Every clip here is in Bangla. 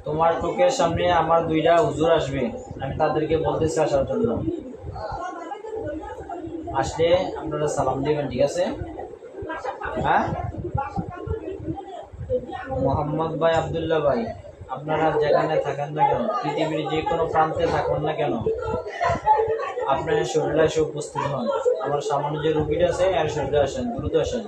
তোমার চোখের সামনে আমার দুইটা হুজুর আসবে, আমি তাদেরকে বলতেছি আসার জন্য। আসলে আপনারা সালাম দিবেন, ঠিক আছে? হ্যাঁ, মোহাম্মদ ভাই, আব্দুল্লাহ ভাই, আপনারা যেখানে থাকেন না কেন, পৃথিবীর যে কোনো প্রান্তে থাকুন না কেন, আপনার শরীরে এসে উপস্থিত হন। আমার সামনে যে রুগীটা আছে এর শরীরে আসেন, দ্রুত আসেন।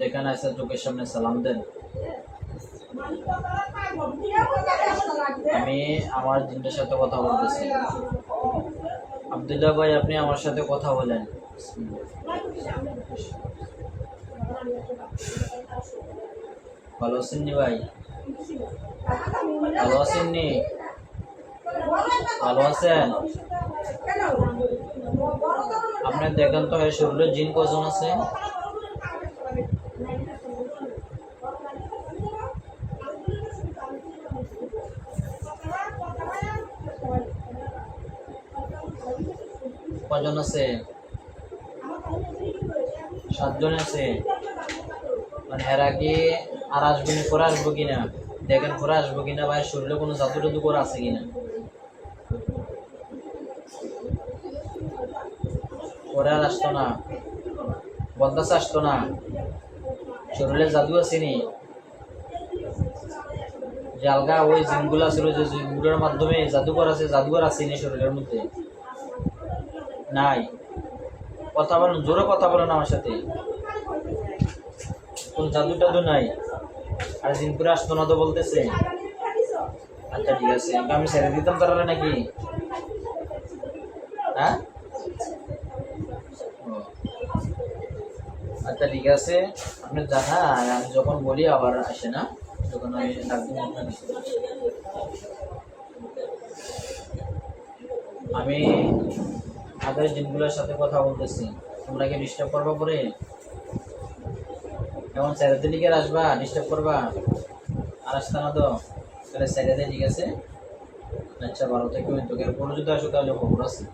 যেখানে আছে চোখের সামনে সালাম দেন। আমি আমার জিনটার সাথে কথা বলতেছি। আব্দুল্লাহ ভাই, আপনি আমার সাথে কথা বলেন। ভালো আছেননি ভাই? ভালো আছেননি? ভালো আছেন? আপনি দেখেন তো এই শরীরে জিন কজন আছে? কজন আছে? 7 জন আছে। মানে এর আগে আর আসবো না, পরে আসবো কিনা দেখেন, পরে আসবো কিনা ভাই, শরীরে কোনো জাদু টাদু করে আছে কিনা। পরে আর আসতো না, বলতেছে আসতো না, শরীরে জাদু আসেনি। যে আলগা ওই জিনগুলো ছিল, যে জিনগুলোর মাধ্যমে জাদুকর আছে, জাদুকর আসেনি শরীরের মধ্যে নাই। কথা বলেন, জোরে কথা বলেন আমার সাথে। কোন জাদু টাদু নাই, আর জিনপুরে আসতো না তো বলতেছে। আচ্ছা ঠিক আছে, আমি ছেড়ে দিতাম তারা নাকি? হ্যাঁ, আচ্ছা ঠিক আছে, আপনি জানা, আমি যখন বলি আবার আসে না, যখন আমি ডাকবো আপনাকে। আমি আগের জিনগুলোর সাথে কথা বলতেছি, তোমরা কি ডিস্টার্ব করবা পরে? এমন স্যারেদের দিকে আসবা, ডিস্টার্ব করবা? আর আসতে না তো, তাহলে স্যারেদের, ঠিক আছে? আচ্ছা, ভালো থেকো। তোকে কোনো যদি আসো তাহলে খবর আছে।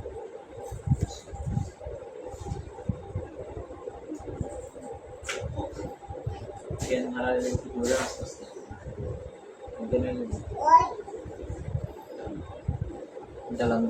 আস্তে আস্তে জ্বালান